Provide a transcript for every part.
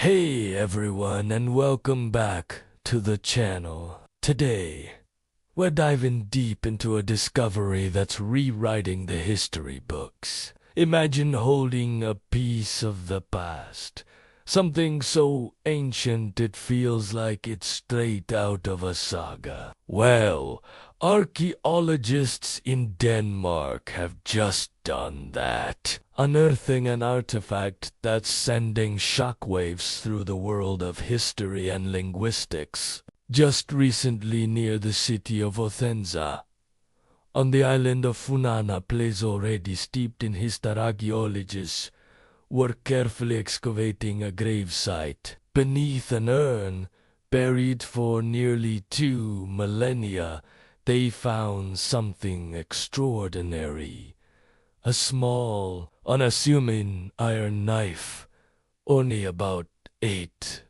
Hey everyone, and welcome back to the channel. Today, we're diving deep into a discovery that's rewriting the history books. Imagine holding a piece of the past, something so ancient it feels like it's straight out of a saga. Well, archaeologists in Denmark have just done that, unearthing an artifact that's sending shockwaves through the world of history and linguistics. Just recently, near the city of Othenza, on the island of Funen, a place already steeped in archaeologists were carefully excavating a gravesite. Beneath an urn, buried for nearly 2 millennia, they found something extraordinary. A small, unassuming iron knife, only about 8.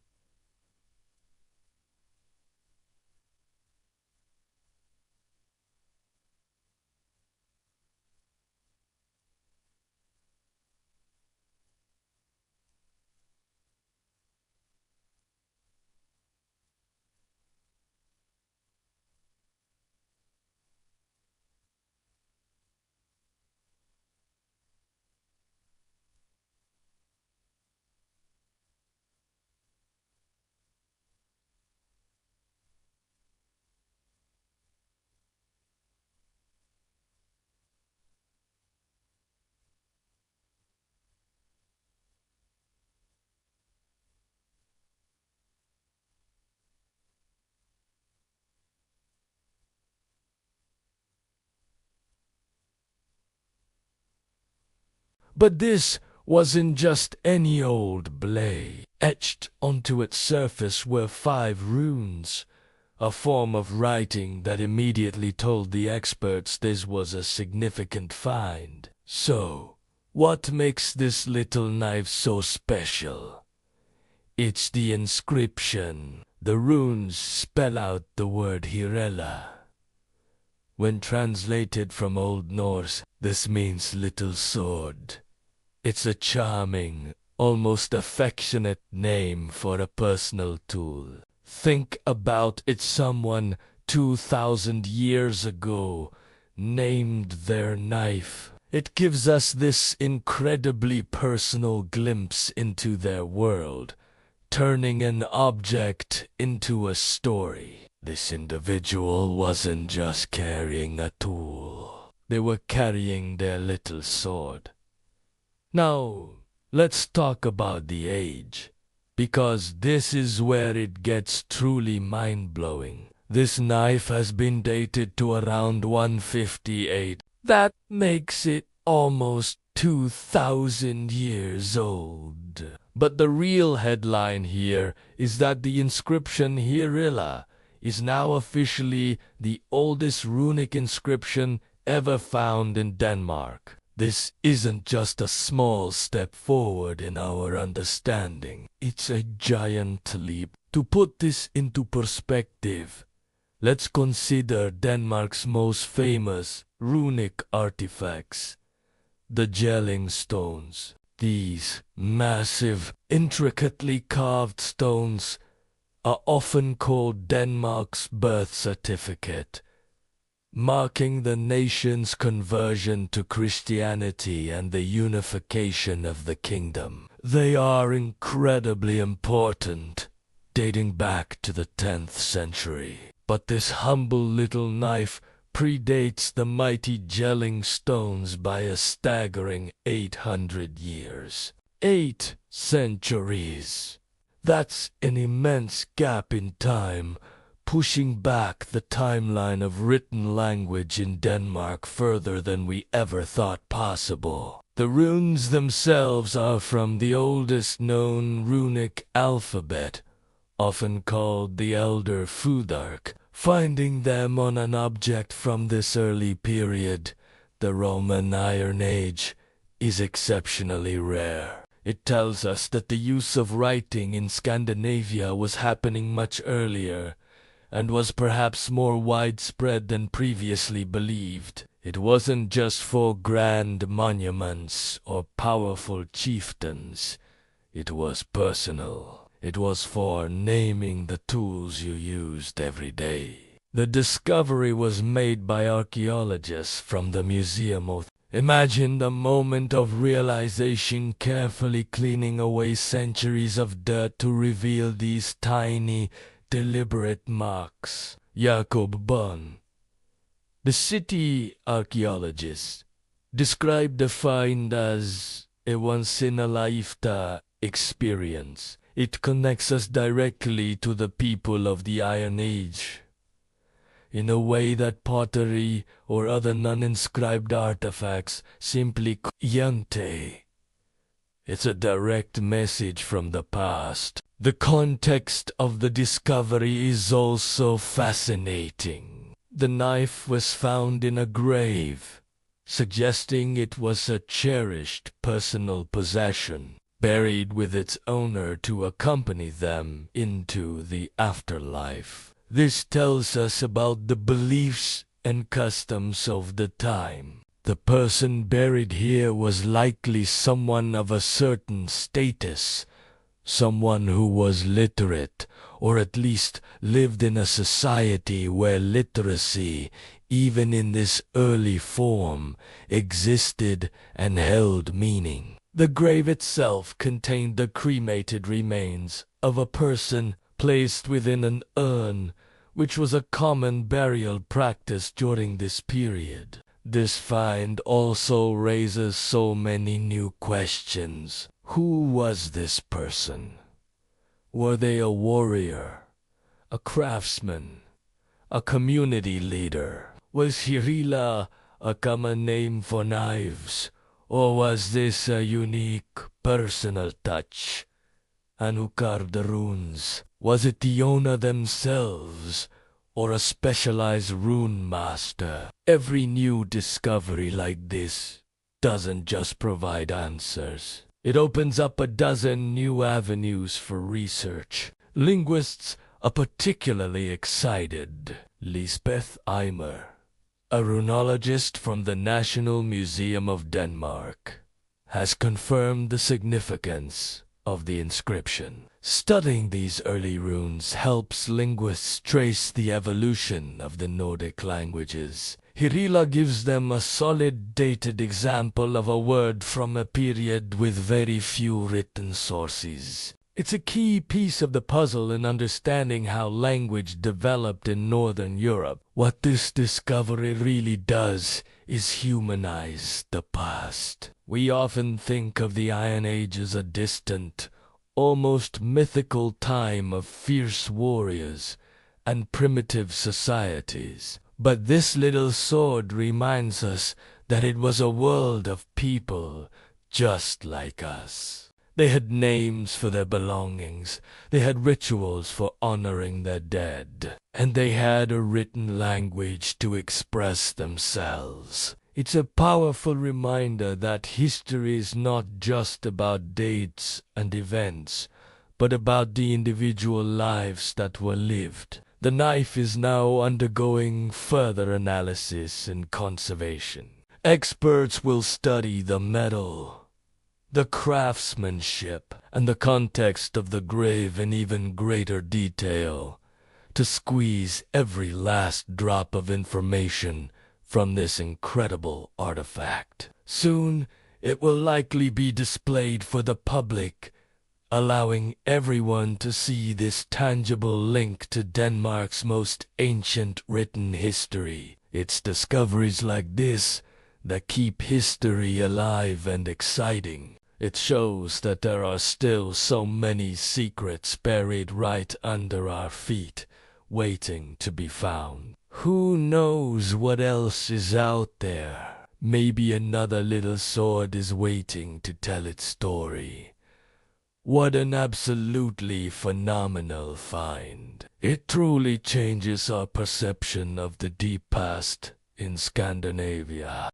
But this wasn't just any old blade. Etched onto its surface were 5 runes, a form of writing that immediately told the experts this was a significant find. So, what makes this little knife so special? It's the inscription. The runes spell out the word Hirela. When translated from Old Norse, this means little sword. It's a charming, almost affectionate name for a personal tool. Think about it, someone 2,000 years ago named their knife. It gives us this incredibly personal glimpse into their world, turning an object into a story. This individual wasn't just carrying a tool. They were carrying their little sword. Now, let's talk about the age, because this is where it gets truly mind-blowing. This knife has been dated to around 158. That makes it almost 2,000 years old. But the real headline here is that the inscription Hirila is now officially the oldest runic inscription ever found in Denmark. This isn't just a small step forward in our understanding. It's a giant leap. To put this into perspective, let's consider Denmark's most famous runic artifacts, the gelling stones. These massive, intricately carved stones are often called Denmark's birth certificate, marking the nation's conversion to Christianity and the unification of the kingdom. They are incredibly important, dating back to the 10th century. But this humble little knife predates the mighty gelling stones by a staggering 800 years. 8 centuries. That's an immense gap in time, pushing back the timeline of written language in Denmark further than we ever thought possible. The runes themselves are from the oldest known runic alphabet, often called the Elder Futhark. Finding them on an object from this early period, the Roman Iron Age, is exceptionally rare. It tells us that the use of writing in Scandinavia was happening much earlier, and was perhaps more widespread than previously believed. It wasn't just for grand monuments or powerful chieftains. It was personal. It was for naming the tools you used every day. The discovery was made by archaeologists from the Museum of... Imagine the moment of realization, carefully cleaning away centuries of dirt to reveal these tiny, deliberate marks. Jacob Bonn, the city archaeologist, described the find as a once-in-a-lifetime experience. It connects us directly to the people of the Iron Age, in a way that pottery or other non-inscribed artifacts simply can't. It's a direct message from the past. The context of the discovery is also fascinating. The knife was found in a grave, suggesting it was a cherished personal possession, buried with its owner to accompany them into the afterlife. This tells us about the beliefs and customs of the time. The person buried here was likely someone of a certain status, someone who was literate, or at least lived in a society where literacy, even in this early form, existed and held meaning. The grave itself contained the cremated remains of a person placed within an urn, which was a common burial practice during this period. This find also raises so many new questions. Who was this person? Were they a warrior, a craftsman, a community leader? Was Hirila a common name for knives, or was this a unique personal touch? And who carved the runes? Was it the owner themselves, or a specialized rune master? Every new discovery like this doesn't just provide answers. It opens up a dozen new avenues for research. Linguists are particularly excited. Lisbeth Eimer, a runologist from the National Museum of Denmark, has confirmed the significance of the inscription. Studying these early runes helps linguists trace the evolution of the Nordic languages. Hirila gives them a solid dated example of a word from a period with very few written sources. It's a key piece of the puzzle in understanding how language developed in Northern Europe. What this discovery really does is humanize the past. We often think of the Iron Age as a distant, almost mythical time of fierce warriors and primitive societies. But this little sword reminds us that it was a world of people just like us. They had names for their belongings, they had rituals for honoring their dead, and they had a written language to express themselves. It's a powerful reminder that history is not just about dates and events, but about the individual lives that were lived. The knife is now undergoing further analysis and conservation. Experts will study the metal, the craftsmanship, and the context of the grave in even greater detail to squeeze every last drop of information from this incredible artifact. Soon, it will likely be displayed for the public, allowing everyone to see this tangible link to Denmark's most ancient written history. It's discoveries like this that keep history alive and exciting. It shows that there are still so many secrets buried right under our feet, waiting to be found. Who knows what else is out there? Maybe another little sword is waiting to tell its story. What an absolutely phenomenal find. It truly changes our perception of the deep past in Scandinavia.